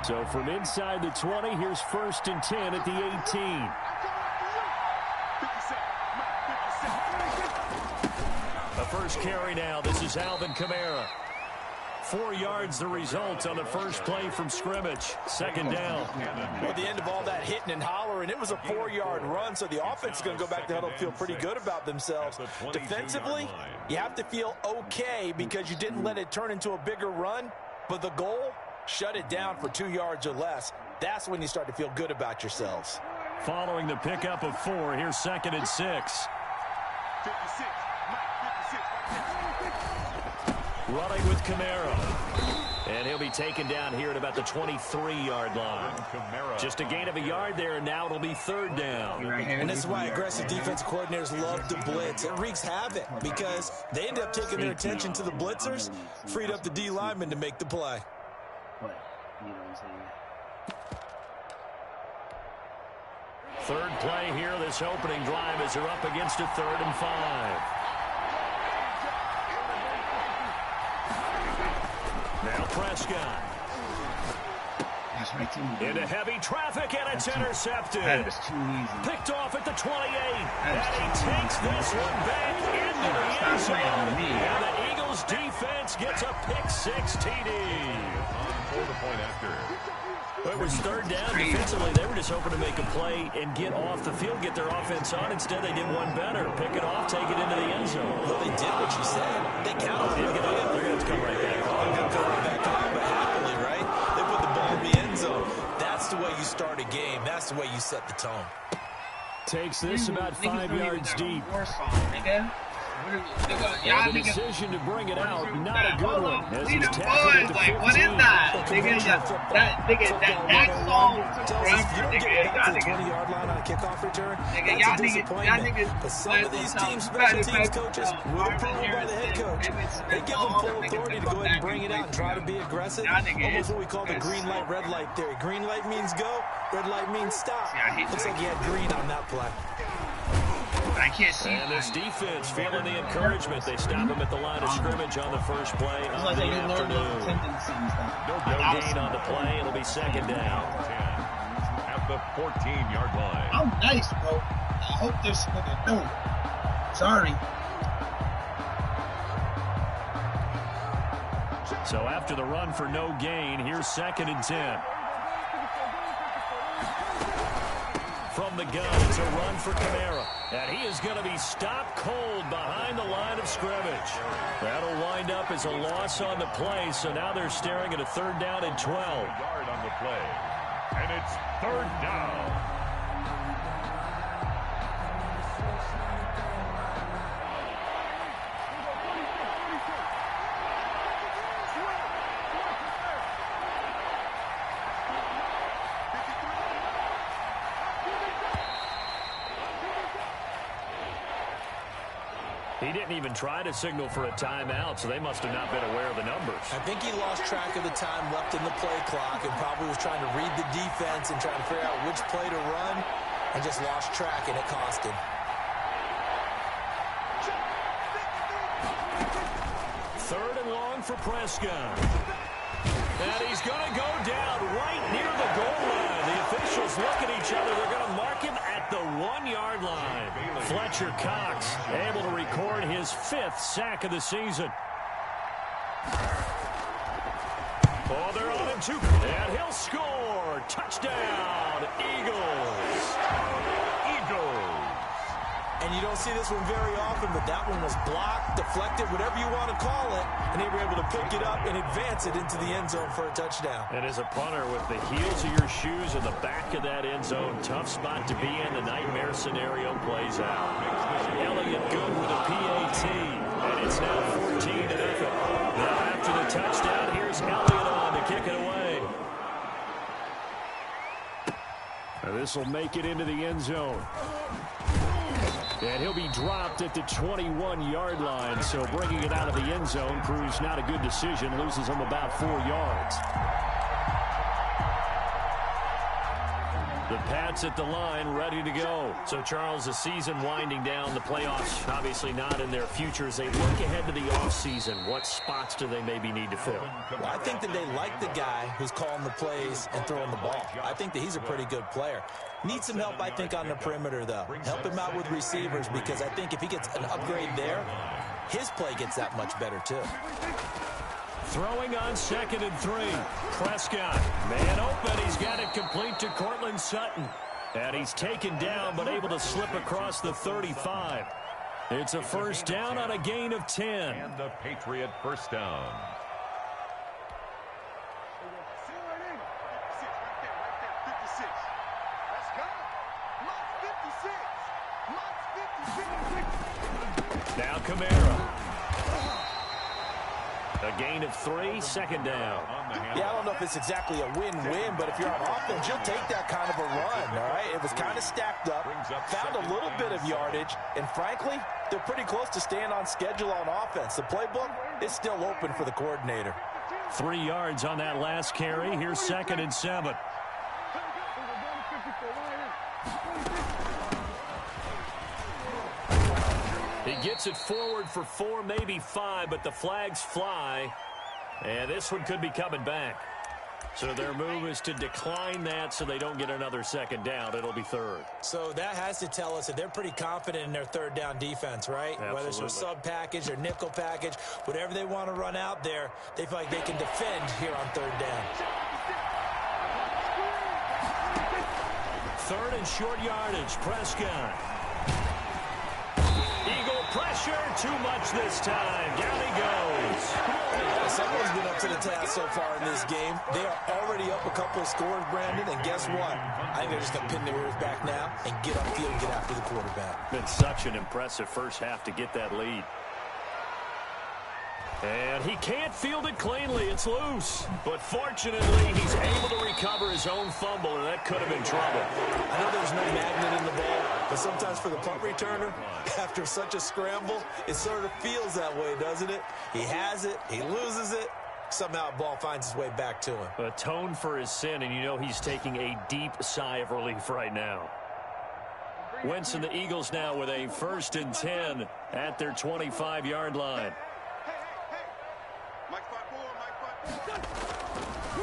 So from inside the 20, here's 1st and 10 at the 18. The first carry now. This is Alvin Kamara. 4 yards the result on the first play from scrimmage. 2nd down. Well, at the end of all that hitting and hollering, it was a 4-yard run, so the offense is going to go back to huddle, feel pretty good about themselves. Defensively, you have to feel okay because you didn't let it turn into a bigger run, but the goal, shut it down for 2 yards or less. That's when you start to feel good about yourselves. Following the pickup of 4, here's 2nd and 6. Running with Kamara. And he'll be taken down here at about the 23-yard line. Just a gain of a yard there, and now it'll be 3rd down. And this is why aggressive defensive coordinators love to blitz. It wreaks havoc because they end up taking their attention to the blitzers, freed up the D lineman to make the play. Third play here, this opening drive as they're up against a 3rd and 5. Now Prescott. Into heavy traffic, and it's intercepted. That was too easy. Picked off at the 28. And he takes this one back into the end zone. And the Eagles defense gets a pick-6 TD. It was 3rd down. Defensively, they were just hoping to make a play and get off the field, get their offense on. Instead, they did one better. Pick it off, take it into the end zone. Well, they did what you said. They counted. They're going to come right back on. They're going to come right back on, but happily, right? They put the ball in the end zone. That's the way you start a game. That's the way you set the tone. Takes this about 5 yards deep. The decision to bring it out, not a good one. As he's tackled at the 15. What is that? That song If you don't get it back to the 20-yard line on a kickoff return, that's a disappointment. But some of these team special teams coaches, with approval by the head coach, they give them full authority to go ahead and bring it out and try to be aggressive. Almost what we call the green light, red light theory. Green light means go, red light means stop. Looks like he had green on that play. I can't see. And this defense feeling the encouragement. They stop him at the line of scrimmage on the first play of the afternoon. No gain on the play. It'll be 2nd down. At the 14-yard line. I'm nice, bro. I hope this nigga know. Sorry. So after the run for no gain, here's 2nd and 10. From the gun, it's a run for Kamara. And he is going to be stopped cold behind the line of scrimmage. That'll wind up as a loss on the play, so now they're staring at a 3rd down and 12. Yard on the play. And it's 3rd down. He didn't even try to signal for a timeout, so they must have not been aware of the numbers. I think he lost track of the time left in the play clock and probably was trying to read the defense and trying to figure out which play to run and just lost track, and it cost him. 3rd and long for Prescott. And he's going to go down right near the goal line. The officials look at each other. They're going to mark him at the 1-yard line. Fletcher Cox able to record his 5th sack of the season. Oh, they're on him too. And he'll score. Touchdown, Eagles. And you don't see this one very often, but that one was blocked, deflected, whatever you want to call it, and they were able to pick it up and advance it into the end zone for a touchdown. And as a punter, with the heels of your shoes in the back of that end zone, tough spot to be in. The nightmare scenario plays out. Elliott good with a PAT, and it's now 14-0. Now after the touchdown, here's Elliott on to kick it away. And this will make it into the end zone. And he'll be dropped at the 21-yard line, so bringing it out of the end zone proves not a good decision, loses him about 4 yards. The Pats at the line, ready to go. So, Charles, the season winding down, the playoffs obviously not in their future. As they look ahead to the offseason, what spots do they maybe need to fill? Well, I think that they like the guy who's calling the plays and throwing the ball. I think that he's a pretty good player. Needs some help, I think, on the perimeter, though. Help him out with receivers, because I think if he gets an upgrade there, his play gets that much better, too. Throwing on 2nd and 3. Prescott, man open. He's got it complete to Cortland Sutton. And he's taken down, but able to slip across the 35. It's a first down on a gain of 10. And the Patriot first down. Now Kamara. A gain of 3, 2nd down. Yeah, I don't know if it's exactly a win-win, but if you're on offense, you'll take that kind of a run, all right? It was kind of stacked up, found a little bit of yardage, and frankly, they're pretty close to staying on schedule on offense. The playbook is still open for the coordinator. 3 yards on that last carry. Here's 2nd and 7. He gets it forward for 4, maybe 5, but the flags fly. And this one could be coming back. So their move is to decline that so they don't get another 2nd down. It'll be 3rd. So that has to tell us that they're pretty confident in their 3rd down defense, right? Absolutely. Whether it's a sub package or nickel package, whatever they want to run out there, they feel like they can defend here on 3rd down. 3rd and short yardage. Prescott. Eagle pressure, too much this time. Down he goes. Someone's been up to the task so far in this game. They are already up a couple of scores, Brandon, and guess what? I think they're just going to pin their ears back now and get upfield and get after the quarterback. Been such an impressive first half to get that lead. And he can't field it cleanly. It's loose. But fortunately, he's able to recover his own fumble, and that could have been trouble. I know there's no magnet in the ball, but sometimes for the punt returner, after such a scramble, it sort of feels that way, doesn't it? He has it, he loses it, somehow the ball finds its way back to him. Atone for his sin, and you know he's taking a deep sigh of relief right now. Wentz and the Eagles now with a 1st and 10 at their 25-yard line.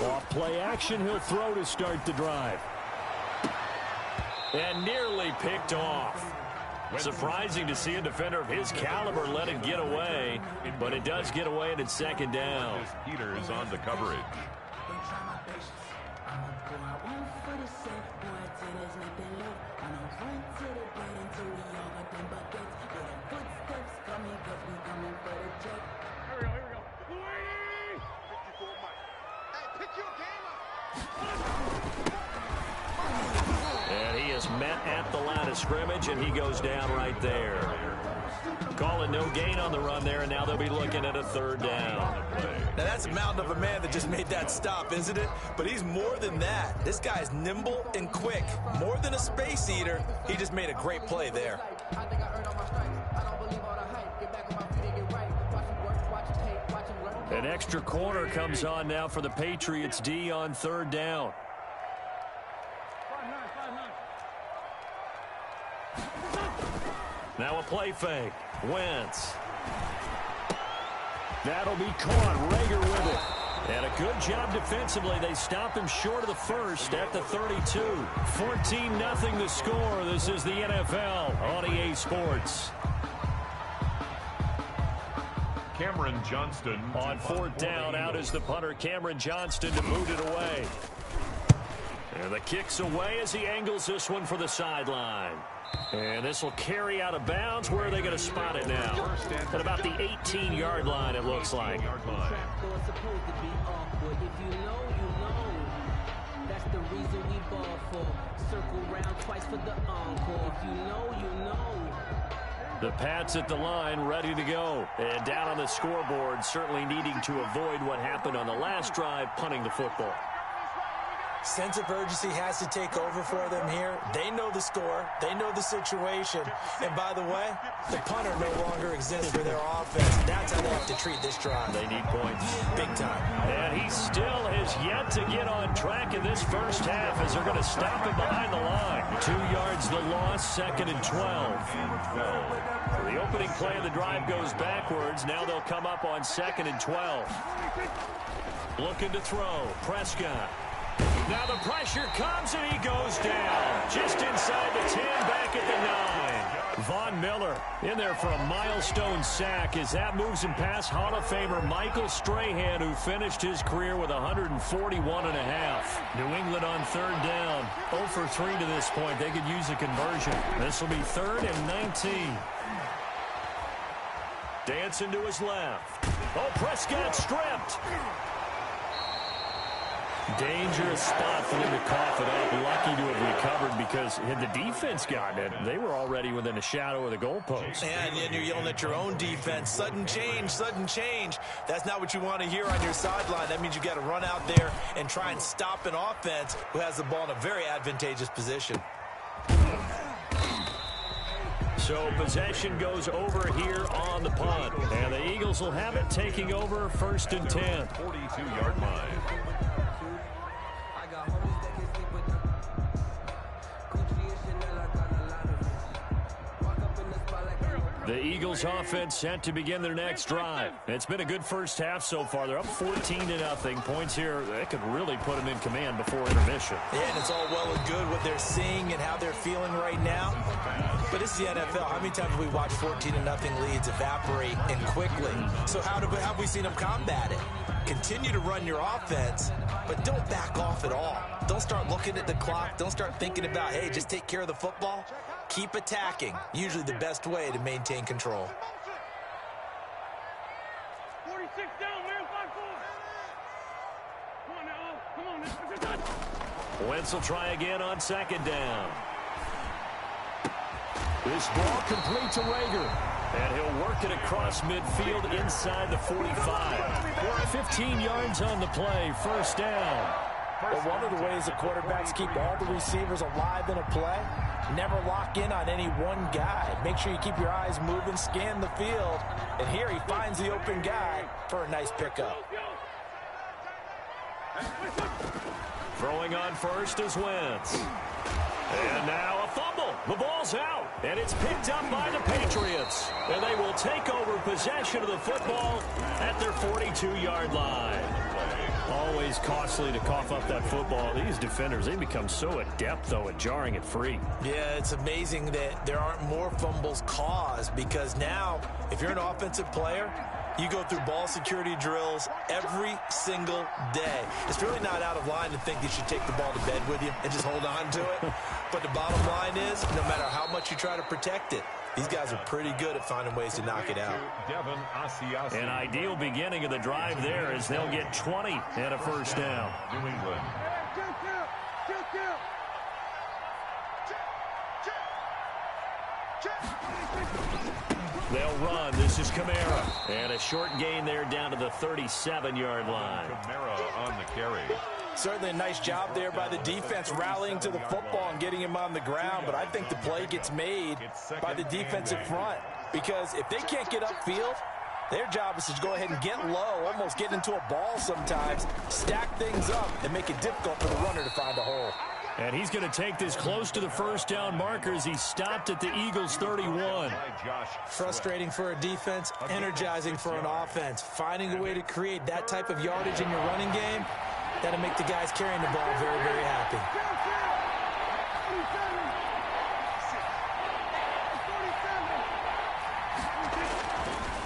Off play action, he'll throw to start the drive. And nearly picked off. Surprising to see a defender of his caliber let it get away, but it does get away and it's 2nd down. Peters on the coverage. And he is met at the line of scrimmage, and he goes down right there. Calling no gain on the run there, and now they'll be looking at a 3rd down. Now that's a mountain of a man that just made that stop, isn't it? But he's more than that. This guy's nimble and quick. More than a space eater, he just made a great play there. An extra corner comes on now for the Patriots D on 3rd down. Now a play fake. Wentz. That'll be caught. Rager with it. And a good job defensively. They stop him short of the 1st at the 32. 14-0 the score. This is the NFL on EA Sports. Cameron Johnston. On 4th down, out is the punter, Cameron Johnston, to boot it away. And the kick's away as he angles this one for the sideline. And this will carry out of bounds. Where are they going to spot it now? At about the 18-yard line, it looks like. That's the reason we ball for. Circle round twice for the encore. If you know, you know. The Pats at the line, ready to go. And down on the scoreboard, certainly needing to avoid what happened on the last drive, punting the football. Sense of urgency has to take over for them here. They know the score. They know the situation. And by the way, the punter no longer exists for their offense. That's how they have to to treat this drive. They need points. Big time. And he still has yet to get on track in this first half as they're going to stop him behind the line. 2 yards the loss, 2nd and 12. So the opening play of the drive goes backwards. Now they'll come up on 2nd and 12. Looking to throw. Prescott. Now the pressure comes and he goes down. Just inside the 10, back at the 9. Von Miller in there for a milestone sack as that moves him past Hall of Famer Michael Strahan, who finished his career with 141.5. New England on 3rd down. 0 for 3 to this point. They could use a conversion. This will be 3rd and 19. Dancing to his left. Oh, Prescott stripped. Dangerous spot for them to cough it up. Lucky to have recovered because had the defense gotten it, they were already within a shadow of the goalpost. And then you're yelling at your own defense. Sudden change, sudden change. That's not what you want to hear on your sideline. That means you got to run out there and try and stop an offense who has the ball in a very advantageous position. So possession goes over here on the punt. And the Eagles will have it, taking over 1st and 10. 42-yard line. The Eagles offense set to begin their next drive. It's been a good first half so far. They're up 14-0. Points here, that could really put them in command before intermission. Yeah, and it's all well and good what they're seeing and how they're feeling right now. But it's the NFL. How many times have we watched 14-0 leads evaporate and quickly? So how have we seen them combat it? Continue to run your offense, but don't back off at all. Don't start looking at the clock. Don't start thinking about, hey, just take care of the football. Keep attacking. Usually the best way to maintain control. 46 down, man. 5-4. Come on now. Come on. Wentz will try again on 2nd down. This ball complete to Rager. And he'll work it across midfield inside the 45. 15 yards on the play. 1st down. Well, one of the ways the quarterbacks keep all the receivers alive in a play, never lock in on any one guy. Make sure you keep your eyes moving, scan the field. And here he finds the open guy for a nice pickup. Throwing on first is Wentz. And now a fumble. The ball's out. And it's picked up by the Patriots. And they will take over possession of the football at their 42-yard line. Always costly to cough up that football. These defenders, they become so adept, though, at jarring it free. Yeah, it's amazing that there aren't more fumbles caused because now, if you're an offensive player, you go through ball security drills every single day. It's really not out of line to think you should take the ball to bed with you and just hold on to it. But the bottom line is, no matter how much you try to protect it, these guys are pretty good at finding ways to knock it out. An ideal beginning of the drive there is they'll get 20 and a 1st down. New England. They'll run. This is Kamara. And a short gain there down to the 37-yard line. Kamara on the carry. Certainly a nice job there by the defense rallying to the football and getting him on the ground, but I think the play gets made by the defensive front because if they can't get upfield, their job is to go ahead and get low, almost get into a ball sometimes, stack things up, and make it difficult for the runner to find a hole. And he's going to take this close to the 1st down marker as he stopped at the Eagles' 31. Frustrating for a defense, energizing for an offense. Finding a way to create that type of yardage in your running game, that'll make the guys carrying the ball very, very happy.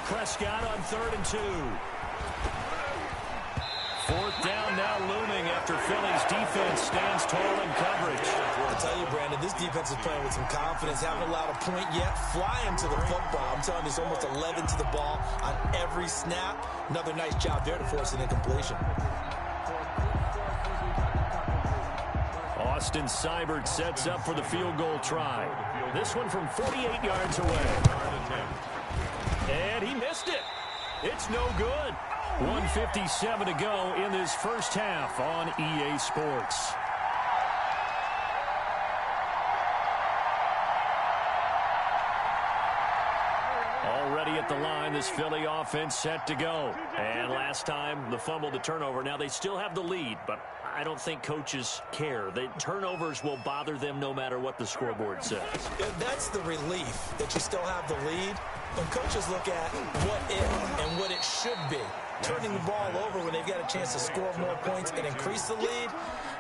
Prescott on 3rd and 2. 4th down now looming after Philly's defense stands tall in coverage. I tell you, Brandon, this defense is playing with some confidence. Haven't allowed a point yet. Fly him to the football. I'm telling you, it's almost 11 to the ball on every snap. Another nice job there to force an incompletion. Austin Seibert sets up for the field goal try. This one from 48 yards away. And he missed it. It's no good. 1:57 to go in this first half on EA Sports. Already at at the line, this Philly offense set to go. And last time, the fumble, the turnover. Now they still have the lead, but I don't think coaches care. The turnovers will bother them no matter what the scoreboard says. Yeah, that's the relief that you still have the lead. When coaches look at what if and what it should be, turning the ball over when they've got a chance to score more points and increase the lead,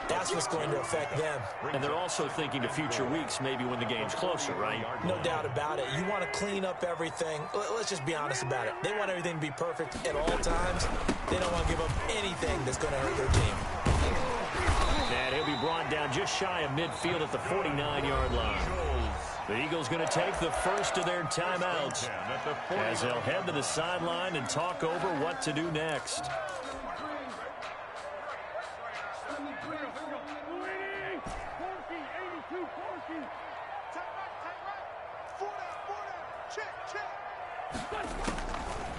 that's what's going to affect them. And they're also thinking to future weeks, maybe when the game's closer, right? No doubt about it. You want to clean up everything. Let's just be honest about it. They want everything to be perfect at all times. They don't want to give up anything that's going to hurt their team. And he'll be brought down just shy of midfield at the 49-yard line. The Eagles going to take the first of their timeouts as they'll head to the sideline and talk over what to do next.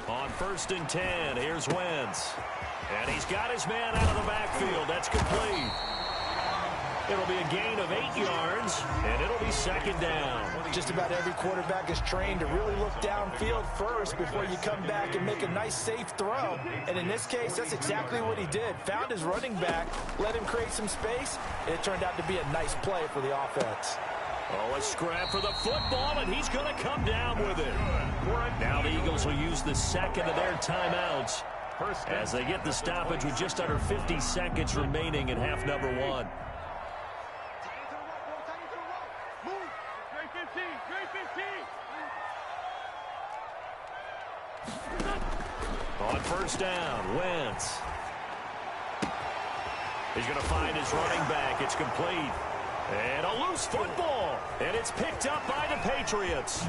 On 1st and 10, here's Wentz. And he's got his man out of the backfield. That's complete. It'll be a gain of 8 yards, and it'll be 2nd down. Just about every quarterback is trained to really look downfield first before you come back and make a nice, safe throw. And in this case, that's exactly what he did. Found his running back, let him create some space, and it turned out to be a nice play for the offense. Oh, a scrap for the football, and he's going to come down with it. Now the Eagles will use the second of their timeouts as they get the stoppage with just under 50 seconds remaining in half number 1. On 1st down, Wentz. He's going to find his running back. It's complete. And a loose football. And it's picked up by the Patriots.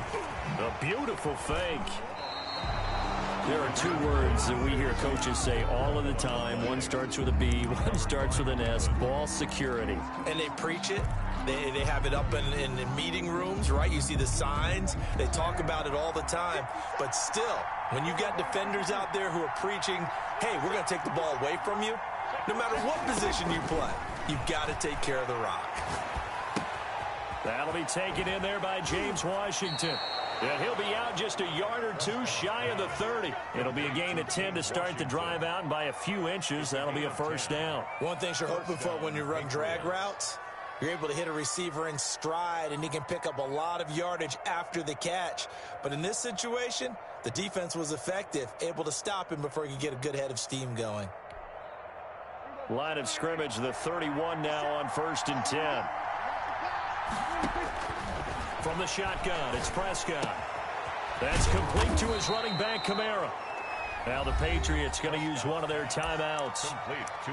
A beautiful fake. There are 2 words that we hear coaches say all of the time. One starts with a B, one starts with an S. Ball security. And they preach it. They have it up in meeting rooms, right? You see the signs. They talk about it all the time. But still, when you've got defenders out there who are preaching, hey, we're going to take the ball away from you, no matter what position you play, you've got to take care of the rock. That'll be taken in there by James Washington. And he'll be out just a yard or 2 shy of the 30. It'll be a gain of 10 to start the drive out, and by a few inches, that'll be a 1st down. One thing you're hoping for when you run drag routes, you're able to hit a receiver in stride, and he can pick up a lot of yardage after the catch. But in this situation, the defense was effective, able to stop him before he could get a good head of steam going. Line of scrimmage, the 31 now on 1st and 10. From the shotgun, it's Prescott. That's complete to his running back, Kamara. Now the Patriots going to use one of their timeouts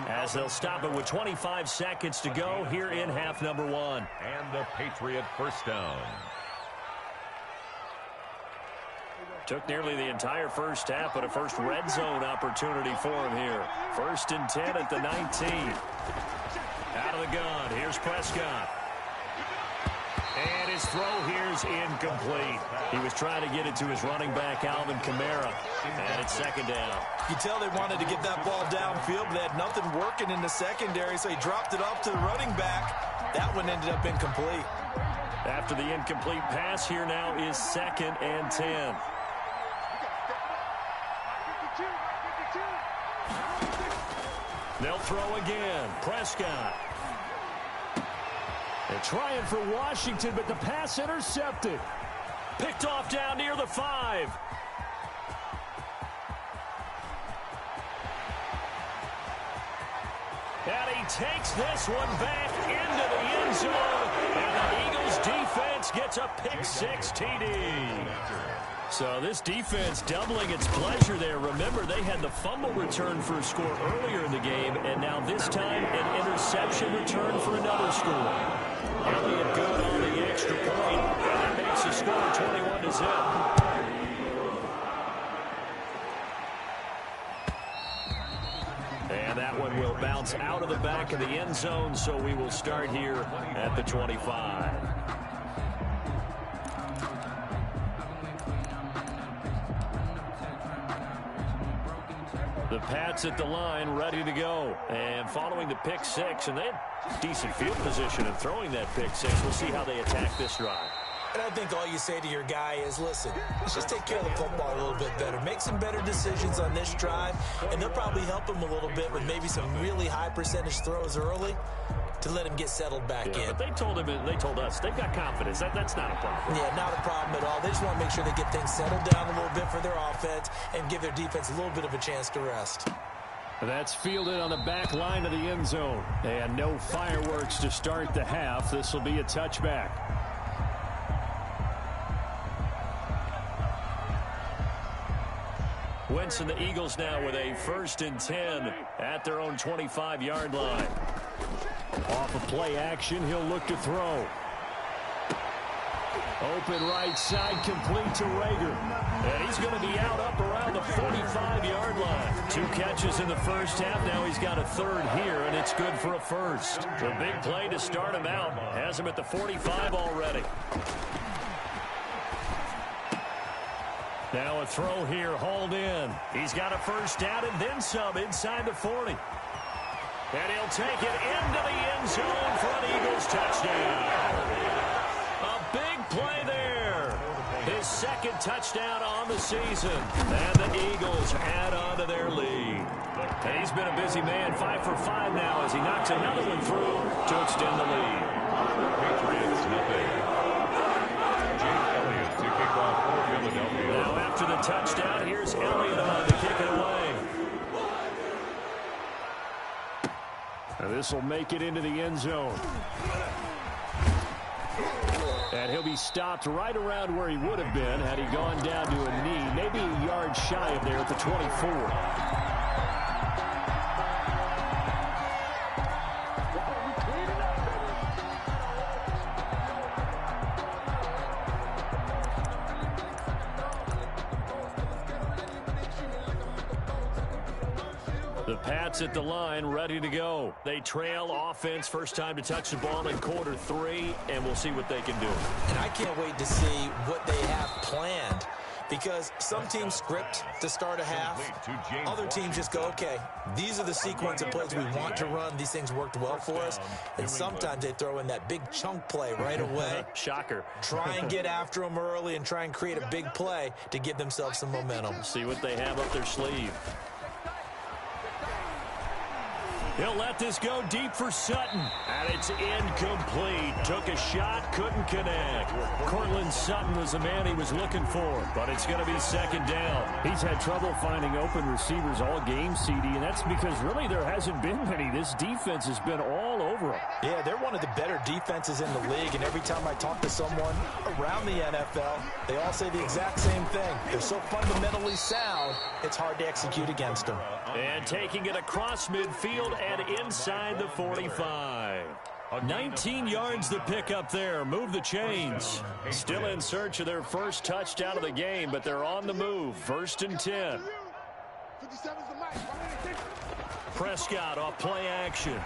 as they'll stop it with 25 seconds to go here in half number 1. And the Patriot 1st down. Took nearly the entire first half, but a first red zone opportunity for him here. 1st and 10 at the 19. Out of the gun, here's Prescott. And his throw here is incomplete. He was trying to get it to his running back, Alvin Kamara. And it's 2nd down. You tell they wanted to get that ball downfield, but they had nothing working in the secondary, so he dropped it off to the running back. That one ended up incomplete. After the incomplete pass, here now is 2nd and 10. They'll throw again. Prescott. They're trying for Washington, but the pass intercepted. Picked off down near the 5. And he takes this one back into the end zone. And the Eagles defense gets a pick-6 TD. So this defense doubling its pleasure there. Remember, they had the fumble return for a score earlier in the game, and now this time an interception return for another score. Elliott good on the extra point. And it makes the score 21-0. And that one will bounce out of the back of the end zone, so we will start here at the 25. The Pats at the line, ready to go. And following the pick-6, and they had decent field position in throwing that pick-6. We'll see how they attack this drive. And I think all you say to your guy is, listen, let's just take care of the football a little bit better. Make some better decisions on this drive, and they'll probably help him a little bit with maybe some really high percentage throws early to let him get settled back in. But they told us, they've got confidence. That's not a problem. Yeah, not a problem at all. They just want to make sure they get things settled down a little bit for their offense and give their defense a little bit of a chance to rest. That's fielded on the back line of the end zone. And no fireworks to start the half. This will be a touchback. Wentz and the Eagles now with a 1st and 10 at their own 25-yard line. Off of play action, he'll look to throw. Open right side, complete to Rager. And he's going to be out up around the 45-yard line. 2 catches in the first half. Now he's got a 3rd here, and it's good for a 1st. A big play to start him out. Has him at the 45 already. Now a throw here, hauled in. He's got a 1st down and then some inside the 40. And he'll take it into the end zone for an Eagles touchdown. A big play there. His 2nd touchdown on the season. And the Eagles add on to their lead. And he's been a busy man, 5 for 5 now as he knocks another one through to extend the lead. Patriots nothing. Jake Elliott to kick off for Philadelphia. Now after the touchdown, here's Elliott on to kick it away. This will make it into the end zone. And he'll be stopped right around where he would have been had he gone down to a knee, maybe a yard shy of there at the 24. The Pats at the line, ready to go. They trail offense, first time to touch the ball in quarter 3, and we'll see what they can do. And I can't wait to see what they have planned, because some teams script to start a half. Other teams just go, okay, these are the sequence of plays we want to run. These things worked well for us. And sometimes they throw in that big chunk play right away. Shocker. Try and get after them early and try and create a big play to give themselves some momentum. See what they have up their sleeve. He'll let this go deep for Sutton. And it's incomplete. Took a shot, couldn't connect. Cortland Sutton was the man he was looking for, but it's going to be 2nd down. He's had trouble finding open receivers all game, CD, and that's because really there hasn't been many. This defense has been all over him. Yeah, they're one of the better defenses in the league, and every time I talk to someone around the NFL, they all say the exact same thing. They're so fundamentally sound, it's hard to execute against them. And taking it across midfield and inside the 45. 19 yards to pick up there. Move the chains. Still in search of their 1st touchdown of the game, but they're on the move. 1st and 10. Prescott off play action.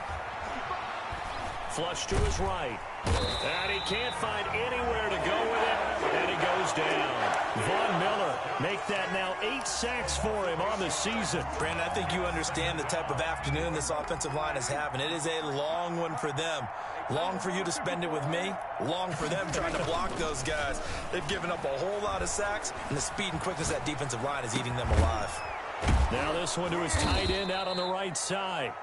Flush to his right. And he can't find anywhere to go with it. And he goes down. Von Miller make that now 8 sacks for him on the season. Brandon, I think you understand the type of afternoon this offensive line is having. It is a long one for them. Long for you to spend it with me. Long for them trying to block those guys. They've given up a whole lot of sacks, and the speed and quickness of that defensive line is eating them alive. Now this one to his tight end out on the right side.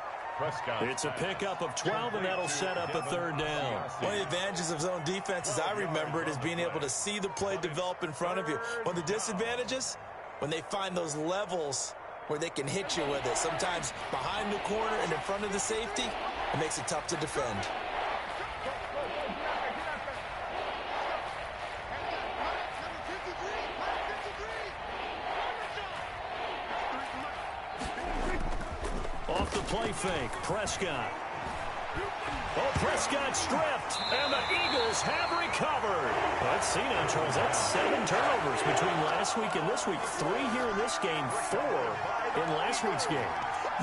It's a pickup of 12, and that'll set up a 3rd down. One of the advantages of zone defense, as I remember it, is being able to see the play develop in front of you. One of the disadvantages, when they find those levels where they can hit you with it. Sometimes behind the corner and in front of the safety, it makes it tough to defend. Off the play fake, Prescott. Oh, Prescott stripped, and the Eagles have recovered. Well, let's see now, Charles. That's 7 turnovers between last week and this week. 3 here in this game, 4 in last week's game.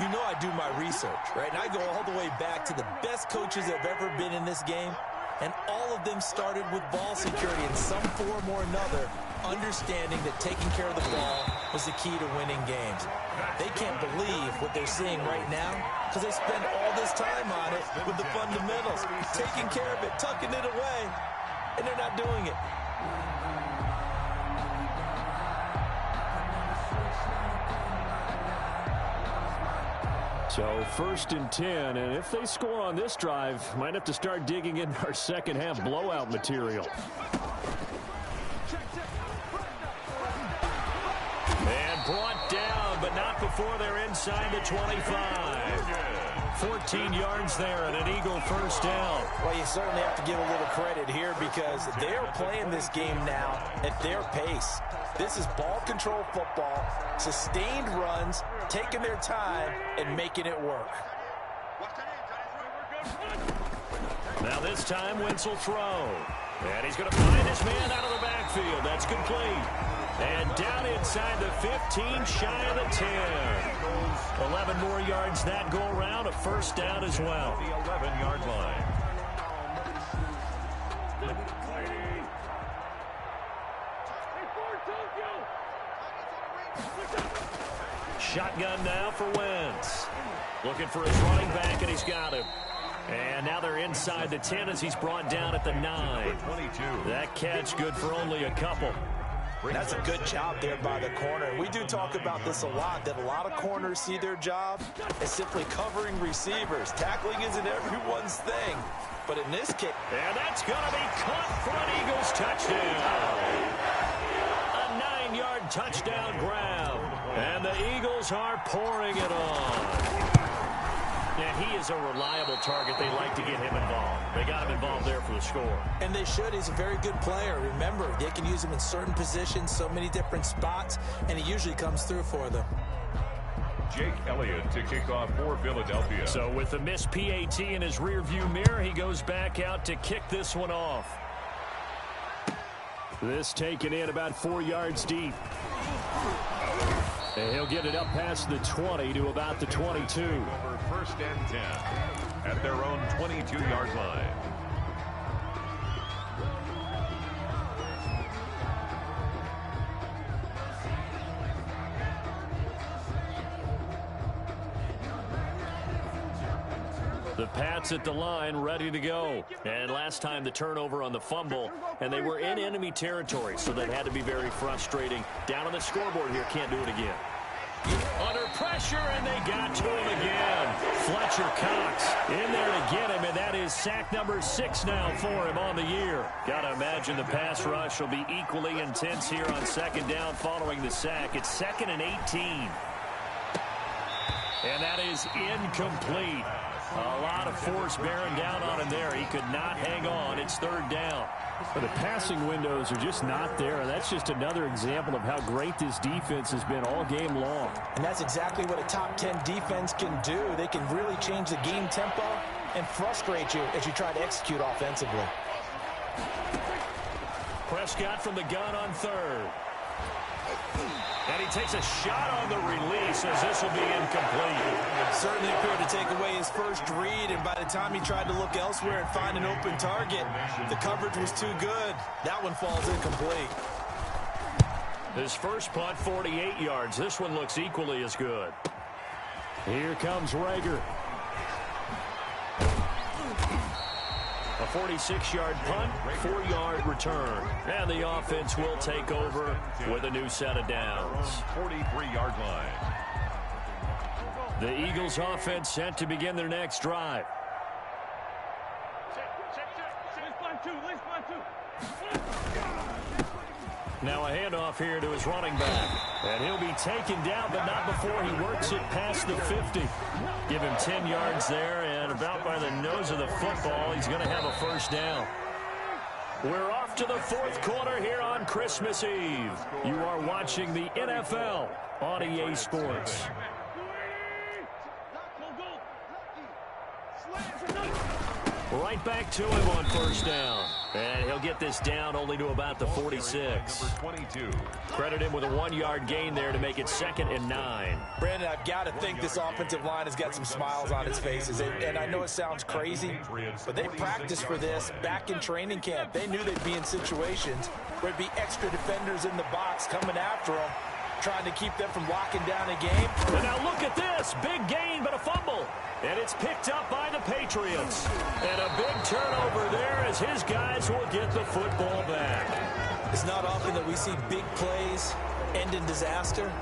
You know I do my research, right? And I go all the way back to the best coaches that have ever been in this game, and all of them started with ball security in some form or another, understanding that taking care of the ball was the key to winning games. They can't believe what they're seeing right now because they spend all this time on it with the fundamentals, taking care of it, tucking it away, and they're not doing it. So 1st and 10, and if they score on this drive, might have to start digging in our second half blowout material. And brought down, but not before they're inside the 25. 14 yards there and an Eagle first down. Well, you certainly have to give a little credit here because they're playing this game now at their pace. This is ball control football, sustained runs, taking their time, and making it work. Now this time, Wentz will throw. And he's going to find his man out of the backfield. That's complete. And down inside the 15, shy of the 10. 11 more yards that go around, a first down as well. The 11-yard line. Shotgun now for Wentz. Looking for his running back, and he's got him. And now they're inside the 10 as he's brought down at the 9. 22. That catch good for only a couple. That's a good job there by the corner. We do talk about this a lot, that a lot of corners see their job as simply covering receivers. Tackling isn't everyone's thing. But in this case... And that's going to be caught for an Eagles touchdown. A 9-yard touchdown grab. And the Eagles are pouring it on. And he is a reliable target. They like to get him involved. They got him involved there for the score. And they should. He's a very good player. Remember, they can use him in certain positions, so many different spots, and he usually comes through for them. Jake Elliott to kick off for Philadelphia. So with the missed PAT in his rearview mirror, he goes back out to kick this one off. This taken in about 4 yards deep. And he'll get it up past the 20 to about the 22. Over 1st and 10 at their own 22-yard line. The Pats at the line, ready to go. And last time the turnover on the fumble, and they were in enemy territory, so that had to be very frustrating. Down on the scoreboard here, can't do it again. Under pressure, and they got to him again. Fletcher Cox in there to get him, and that is sack number 6 now for him on the year. Got to imagine the pass rush will be equally intense here on 2nd down following the sack. It's 2nd and 18. And that is incomplete. A lot of force bearing down on him there. He could not hang on. It's 3rd down. But the passing windows are just not there. And that's just another example of how great this defense has been all game long. And that's exactly what a top 10 defense can do. They can really change the game tempo and frustrate you as you try to execute offensively. Prescott from the gun on 3rd. And he takes a shot on the release as this will be incomplete. Certainly appeared to take away his first read, and by the time he tried to look elsewhere and find an open target, the coverage was too good. That one falls incomplete. His first punt, 48 yards. This one looks equally as good. Here comes Rager. A 46-yard punt, 4-yard return. And the offense will take over with a new set of downs. 43-yard line. The Eagles offense set to begin their next drive. Now a handoff here to his running back. And he'll be taken down, but not before he works it past the 50. Give him 10 yards there, and about by the nose of the football, he's going to have a first down. We're off to the 4th quarter here on Christmas Eve. You are watching the NFL on EA Sports. Right back to him on 1st down. And he'll get this down only to about the 46. Number 22. Credit him with a 1-yard gain there to make it 2nd and 9. Brandon, I've got to think this offensive line has got some smiles on its faces. And I know it sounds crazy, but they practiced for this back in training camp. They knew they'd be in situations where there'd be extra defenders in the box coming after them, trying to keep them from locking down a game. And now look at this. Big gain, but a fumble. And it's picked up by the Patriots. And a big turnover there as his guys will get the football back. It's not often that we see big plays end in disaster,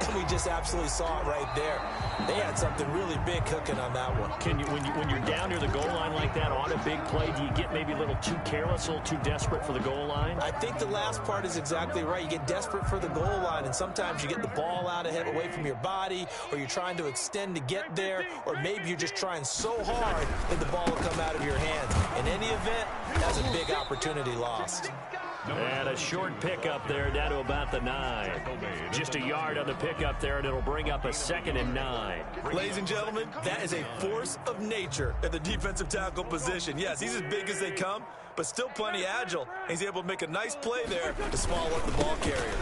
and we just absolutely saw it right there. They had something really big cooking on that one. When you're down near the goal line like that on a big play, do you get maybe a little too careless, a little too desperate for the goal line? I think the last part is exactly right. You get desperate for the goal line, and sometimes you get the ball out ahead, away from your body, or you're trying to extend to get there, or maybe you're just trying so hard that the ball will come out of your hands. In any event, that's a big opportunity lost. And a short pickup there down to about the 9. Just a yard on the pickup there, and it'll bring up a 2nd and 9. Ladies and gentlemen, that is a force of nature at the defensive tackle position. Yes, he's as big as they come, but still plenty agile. He's able to make a nice play there to swallow up the ball carrier.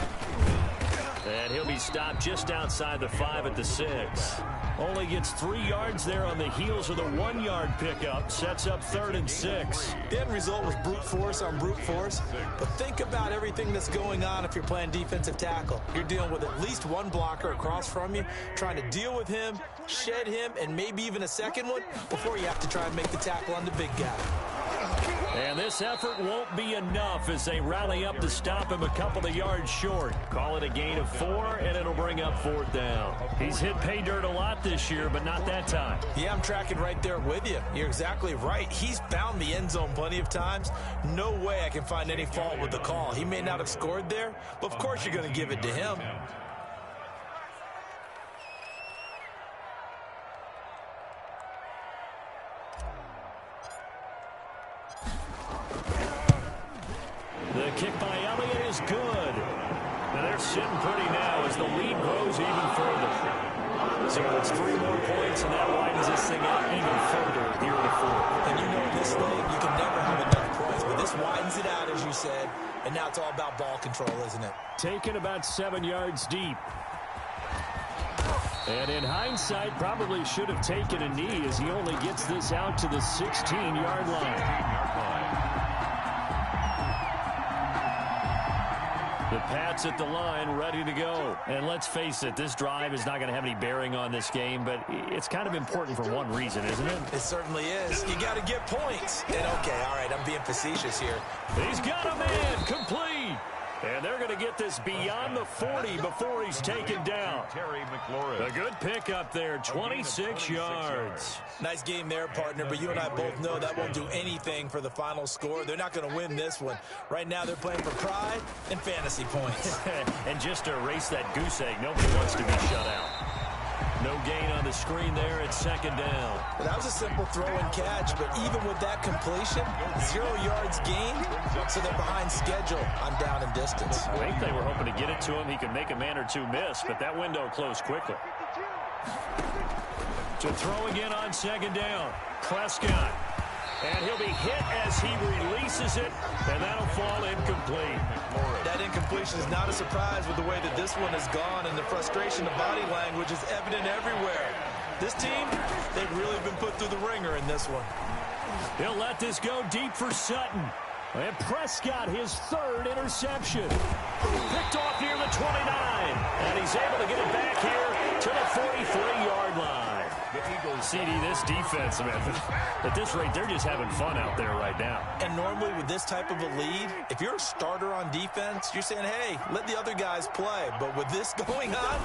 And he'll be stopped just outside the 5 at the 6. Only gets 3 yards there on the heels of the 1-yard pickup. Sets up 3rd and 6. The end result was brute force on brute force. But think about everything that's going on if you're playing defensive tackle. You're dealing with at least one blocker across from you, trying to deal with him, shed him, and maybe even a second one before you have to try and make the tackle on the big guy. And this effort won't be enough as they rally up to stop him a couple of yards short. Call it a gain of 4, and it'll bring up 4th down. He's hit pay dirt a lot this year, but not that time. Yeah, I'm tracking right there with you. You're exactly right. He's found the end zone plenty of times. No way I can find any fault with the call. He may not have scored there, but of course you're going to give it to him. The kick by Elliott is good. Now they're sitting pretty now as the lead grows even further. So it's 3 more points, and that widens this thing out even further here in the 4th. And you know in this league, you can never have enough points, but this widens it out, as you said, and now it's all about ball control, isn't it? Taken about 7 yards deep. And in hindsight, probably should have taken a knee as he only gets this out to the 16-yard line. The Pats at the line, ready to go. And let's face it, this drive is not going to have any bearing on this game, but it's kind of important for one reason, isn't it? It certainly is. You got to get points. And okay, all right, I'm being facetious here. He's got a man, complete. And they're going to get this beyond the 40 before he's taken down. A good pickup there, 26 yards. Nice game there, partner, but you and I both know that won't do anything for the final score. They're not going to win this one. Right now they're playing for pride and fantasy points. And just to erase that goose egg, nobody wants to be shut out. No gain on the screen there at 2nd down. Well, that was a simple throw and catch, but even with that completion, 0 yards gained, so they're behind schedule on down and distance. I think they were hoping to get it to him. He could make a man or two miss, but that window closed quickly. To throw again on 2nd down. Prescott. And he'll be hit as he releases it, and that'll fall incomplete. That incompletion is not a surprise with the way that this one has gone, and the frustration of body language is evident everywhere. This team, they've really been put through the ringer in this one. He'll let this go deep for Sutton. And Prescott, his 3rd interception. Picked off near the 29. And he's able to get it back here to the 43-yard line. CD, this defense, man, at this rate, they're just having fun out there right now. And normally with this type of a lead, if you're a starter on defense, you're saying, hey, let the other guys play. But with this going on,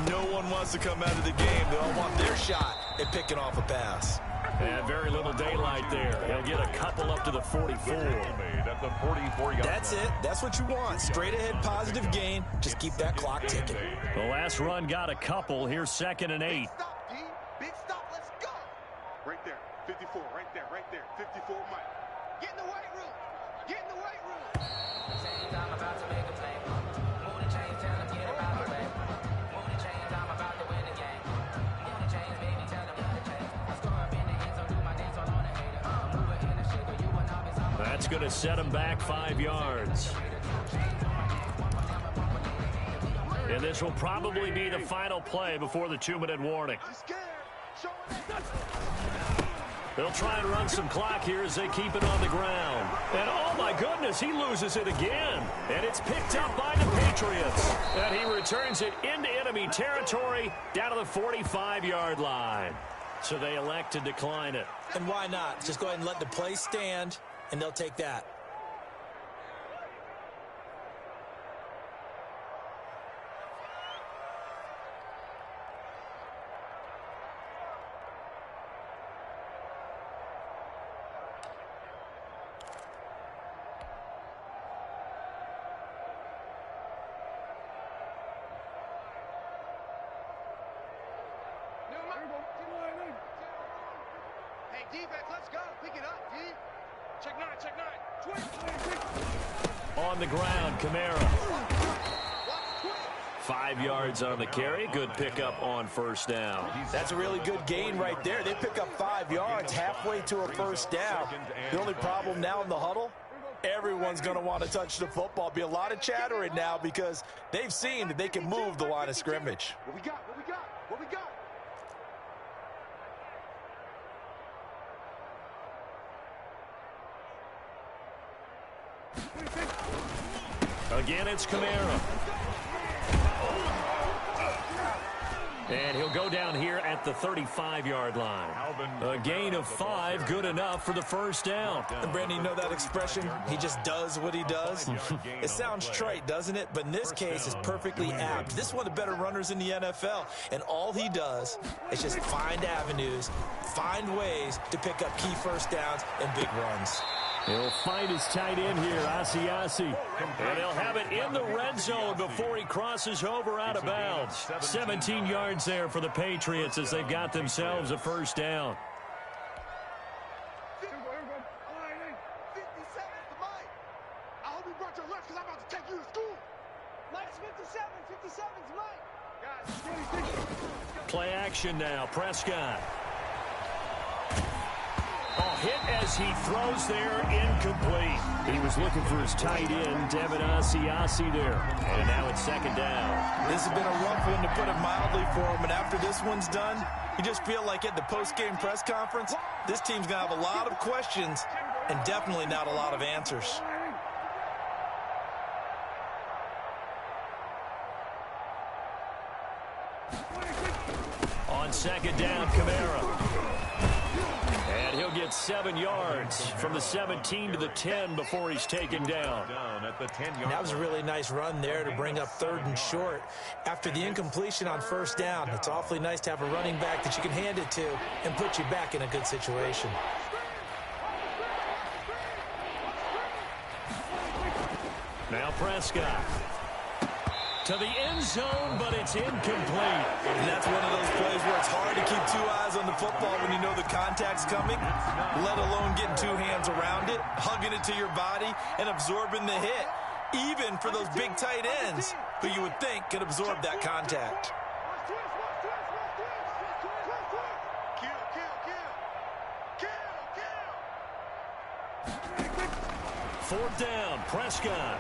no one wants to come out of the game. They all want their shot at picking off a pass. And very little daylight there. He'll get a couple up to the 44. That's it. That's what you want. Straight ahead positive gain. Just keep that clock ticking. The last run got a couple. Here's 2nd and 8. Big stop, let's go. Right there, 54, right there, 54, Mike. Get in the weight room. Get in the weight room. I'm about to make a play. Move the chains, tell them get about the way. Move the chains, I'm about to win the game. Move the chains, baby, tell them move the chains. I score up in the end zone, do my dance all on the hater. Move it in the shaker, you a novice, I'm a... That's going to set him back 5 yards. And this will probably be the final play before the 2-minute warning. They'll try and run some clock here as they keep it on the ground. And oh my goodness, he loses it again. And it's picked up by the Patriots. And he returns it into enemy territory down to the 45-yard line. So they elect to decline it. And why not? Just go ahead and let the play stand and they'll take that. Hey, D-back, let's go. Pick it up, D. Check nine, check nine. On the ground, Kamara. 5 yards on the carry. Good pickup on first down. That's a really good gain right there. They pick up 5 yards halfway to a first down. The only problem now in the huddle, everyone's going to want to touch the football. Be a lot of chattering now because they've seen that they can move the line of scrimmage. What we got? What we got? What we got? Again, it's Kamara. And he'll go down here at the 35-yard line. A gain of 5, good enough for the first down. And Brandon, you know that expression? He just does what he does. It sounds trite, doesn't it? But in this case, it's perfectly apt. This is one of the better runners in the NFL. And all he does is just find avenues, find ways to pick up key first downs and big runs. He'll find his tight end here, Asiasi. And they'll have it in the red zone before he crosses over out of bounds. 17 yards there for the Patriots as they've got themselves a first down. 57's the mic. I hope you brought your lunch because I'm about to take you to school. Mike's 57's Mike. Guys, Play action now. Prescott. Hit as he throws there, incomplete. He was looking for his tight end, Devin Asiasi there. And now it's second down. This has been a rough one, to put it mildly, for him. And after this one's done, you just feel like at the post-game press conference, this team's going to have a lot of questions and definitely not a lot of answers. On second down, Kamara. And he'll get 7 yards from the 17 to the 10 before he's taken down. That was a really nice run there to bring up 3rd and short. After the incompletion on first down, it's awfully nice to have a running back that you can hand it to and put you back in a good situation. Now Prescott. To the end zone, but it's incomplete. And that's one of those plays where it's hard to keep 2 eyes on the football when you know the contact's coming, let alone getting 2 hands around it, hugging it to your body, and absorbing the hit, even for those big tight ends who you would think could absorb that contact. Fourth down, Prescott.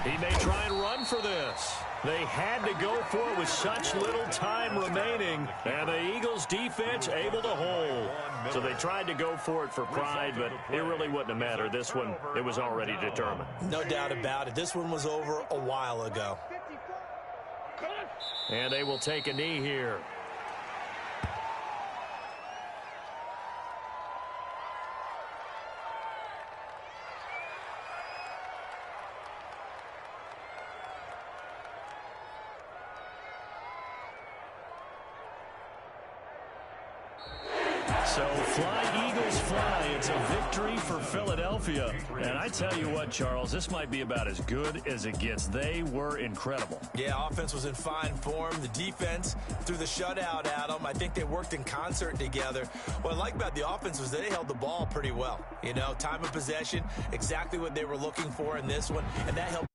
He may try and run for this. They had to go for it with such little time remaining, and the Eagles' defense able to hold. So they tried to go for it for pride, but it really wouldn't have mattered. This one, it was already determined. No doubt about it. This one was over a while ago. And they will take a knee here. So fly, Eagles, fly. It's a victory for Philadelphia. And I tell you what, Charles, this might be about as good as it gets. They were incredible. Yeah, offense was in fine form. The defense threw the shutout at them. I think they worked in concert together. What I like about the offense was they held the ball pretty well. You know, time of possession, exactly what they were looking for in this one, and that helped.